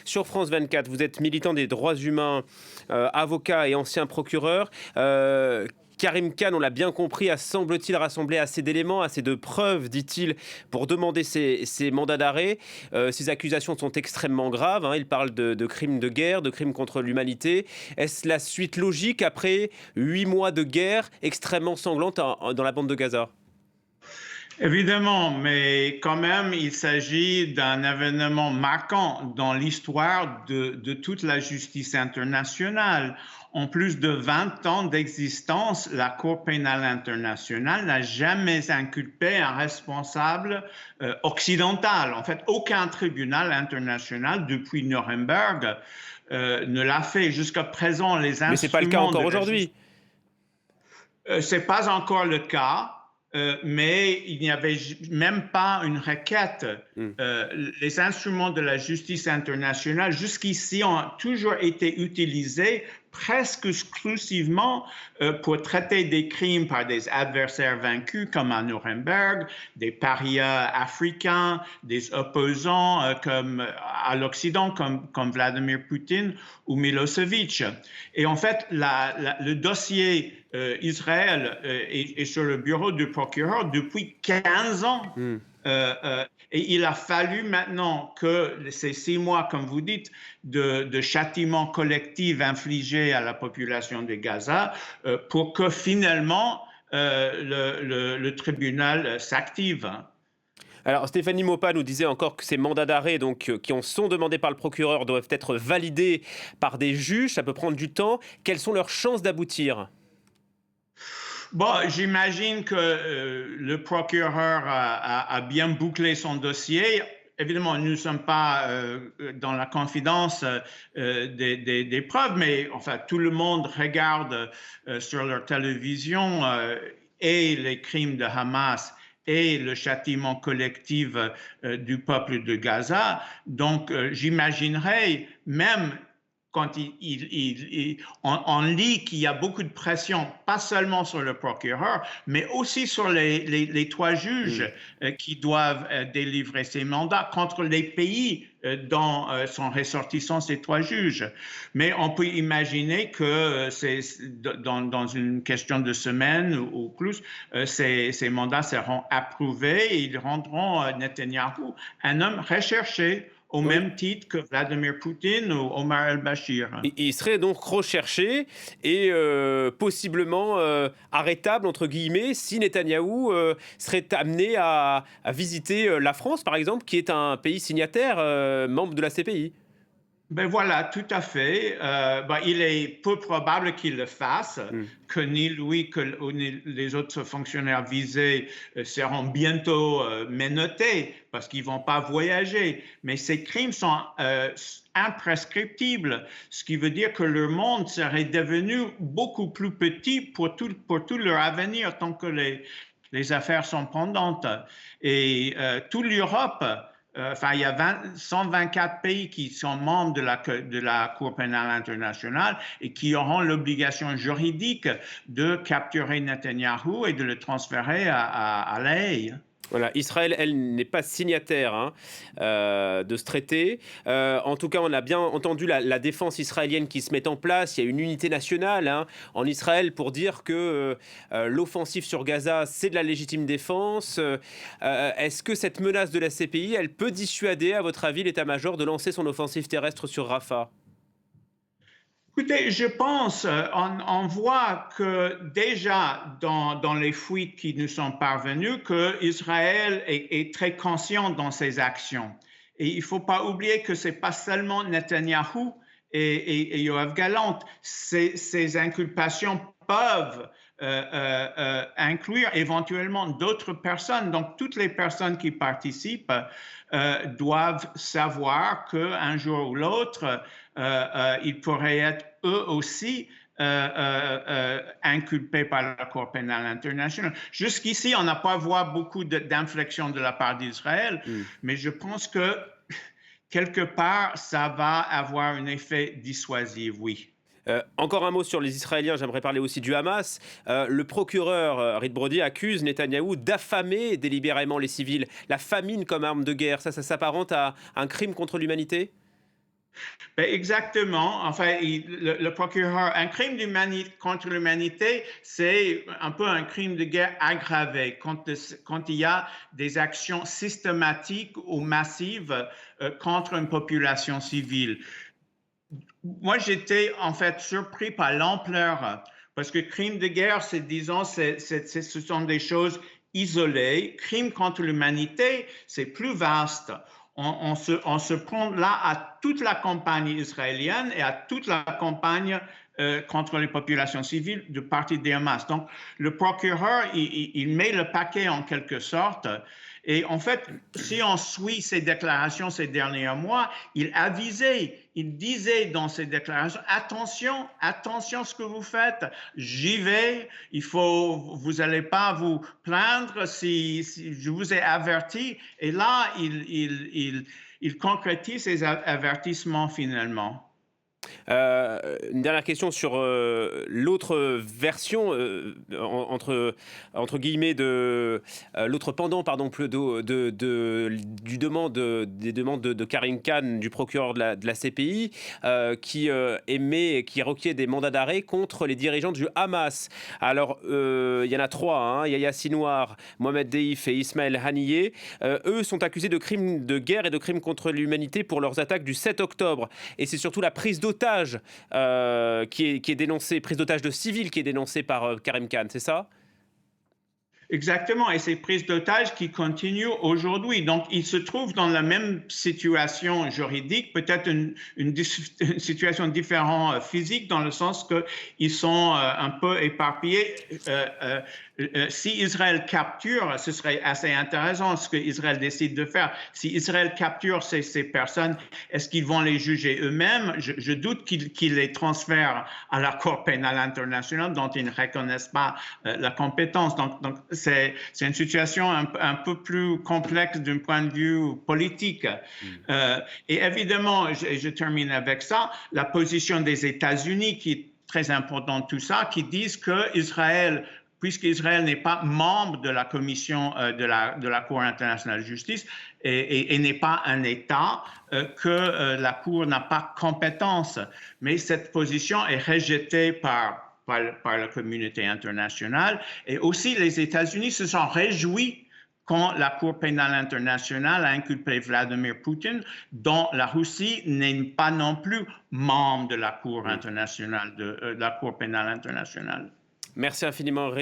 Sur France 24, vous êtes militant des droits humains, avocat et ancien procureur. Karim Khan, on l'a bien compris, a semble-t-il rassemblé assez d'éléments, assez de preuves, dit-il, pour demander ces mandats d'arrêt. Ces accusations sont extrêmement graves, hein. Il parle de crimes de guerre, de crimes contre l'humanité. Est-ce la suite logique après 8 mois de guerre extrêmement sanglante dans la bande de Gaza? Évidemment, mais quand même, il s'agit d'un événement marquant dans l'histoire de toute la justice internationale. En plus de 20 ans d'existence, la Cour pénale internationale n'a jamais inculpé un responsable occidental. En fait, aucun tribunal international depuis Nuremberg ne l'a fait. Jusqu'à présent, les Mais c'est pas le cas instruments de encore la justice... aujourd'hui. C'est pas encore le cas. Mais il n'y avait même pas une requête. Hmm. Les instruments de la justice internationale jusqu'ici ont toujours été utilisés presque exclusivement pour traiter des crimes par des adversaires vaincus comme à Nuremberg, des parias africains, des opposants comme à l'Occident comme Vladimir Poutine ou Milosevic. Et en fait, le dossier Israël est sur le bureau du procureur depuis 15 ans. Et il a fallu maintenant que ces 6 mois, comme vous dites, de châtiments collectifs infligés à la population de Gaza pour que finalement le tribunal s'active. Alors Stéphanie Maupas nous disait encore que ces mandats d'arrêt qui sont demandés par le procureur doivent être validés par des juges. Ça peut prendre du temps. Quelles sont leurs chances d'aboutir ? Bon, j'imagine que le procureur a bien bouclé son dossier. Évidemment, nous ne sommes pas dans la confidence des preuves, mais enfin, tout le monde regarde sur leur télévision et les crimes de Hamas et le châtiment collectif du peuple de Gaza. Donc, j'imaginerais même quand on lit qu'il y a beaucoup de pression, pas seulement sur le procureur, mais aussi sur les 3 juges qui doivent délivrer ces mandats contre les pays dont sont ressortissants ces 3 juges. Mais on peut imaginer que dans une question de semaines ou plus, ces mandats seront approuvés et ils rendront Netanyahou un homme recherché au Oui. même titre que Vladimir Poutine ou Omar el-Bashir. Il serait donc recherché et possiblement arrêtable, entre guillemets, si Netanyahou serait amené à visiter la France, par exemple, qui est un pays signataire, membre de la CPI. Ben voilà, tout à fait. Il est peu probable qu'il le fasse, que ni lui que ni les autres fonctionnaires visés seront bientôt menottés parce qu'ils ne vont pas voyager. Mais ces crimes sont imprescriptibles, ce qui veut dire que leur monde serait devenu beaucoup plus petit pour tout leur avenir tant que les affaires sont pendantes. Et toute l'Europe... il y a 124 pays qui sont membres de la Cour pénale internationale et qui auront l'obligation juridique de capturer Netanyahou et de le transférer à La Haye. Voilà, Israël, elle, n'est pas signataire de ce traité. En tout cas, on a bien entendu la défense israélienne qui se met en place. Il y a une unité nationale en Israël pour dire que l'offensive sur Gaza, c'est de la légitime défense. Est-ce que cette menace de la CPI, elle peut dissuader, à votre avis, l'état-major de lancer son offensive terrestre sur Rafah ? Écoutez, je pense, on voit que déjà dans les fuites qui nous sont parvenues, qu'Israël est très conscient dans ses actions. Et il ne faut pas oublier que ce n'est pas seulement Netanyahou et Yoav Gallant. Ces inculpations peuvent inclure éventuellement d'autres personnes. Donc, toutes les personnes qui participent doivent savoir qu'un jour ou l'autre, ils pourraient être eux aussi inculpés par la Cour pénale internationale. Jusqu'ici, on n'a pas vu beaucoup d'inflexions de la part d'Israël, mais je pense que quelque part, ça va avoir un effet dissuasif, oui. Encore un mot sur les Israéliens, j'aimerais parler aussi du Hamas. Le procureur Rit Brody accuse Netanyahou d'affamer délibérément les civils. La famine comme arme de guerre, ça s'apparente à un crime contre l'humanité ? Ben, exactement. Enfin, le procureur, un crime contre l'humanité, c'est un peu un crime de guerre aggravé quand il y a des actions systématiques ou massives contre une population civile. Moi, j'étais en fait surpris par l'ampleur, parce que crime de guerre, disons, ce sont des choses isolées. Crime contre l'humanité, c'est plus vaste. On se prend là à toute la campagne israélienne et à toute la campagne contre les populations civiles du parti de Hamas. Donc, le procureur, il met le paquet en quelque sorte. Et en fait, si on suit ses déclarations ces derniers mois, il avisait, il disait dans ses déclarations, attention, attention à ce que vous faites, j'y vais, vous n'allez pas vous plaindre si je vous ai averti. Et là, il concrétise ses avertissements finalement. Une dernière question sur l'autre version, entre guillemets, l'autre pendant, pardon, des demandes de Karim Khan, du procureur de la CPI, qui requiert des mandats d'arrêt contre les dirigeants du Hamas. Alors, il y en a trois, hein, Yahya Sinwar, Mohamed Deif et Ismaël Haniyeh. Eux sont accusés de crimes de guerre et de crimes contre l'humanité pour leurs attaques du 7 octobre. Et c'est surtout la prise d'otage qui est dénoncée, prise d'otage de civils qui est dénoncée par Karim Khan, c'est ça? Exactement, et ces prises d'otages qui continuent aujourd'hui. Donc, ils se trouvent dans la même situation juridique, peut-être une situation différente physique, dans le sens qu'ils sont un peu éparpillés. Si Israël capture, ce serait assez intéressant ce qu'Israël décide de faire. Si Israël capture ces personnes, est-ce qu'ils vont les juger eux-mêmes? Je doute qu'ils les transfèrent à la Cour pénale internationale dont ils ne reconnaissent pas la compétence. Donc c'est une situation un peu plus complexe d'un point de vue politique. Et évidemment, je termine avec ça, la position des États-Unis qui est très importante, tout ça, qui disent que Israël, puisqu'Israël n'est pas membre de la commission de la Cour internationale de justice et n'est pas un État, que la Cour n'a pas compétence. Mais cette position est rejetée par la communauté internationale. Et aussi, les États-Unis se sont réjouis quand la Cour pénale internationale a inculpé Vladimir Poutine, dont la Russie n'est pas non plus membre de la Cour internationale, de la Cour pénale internationale. Merci infiniment.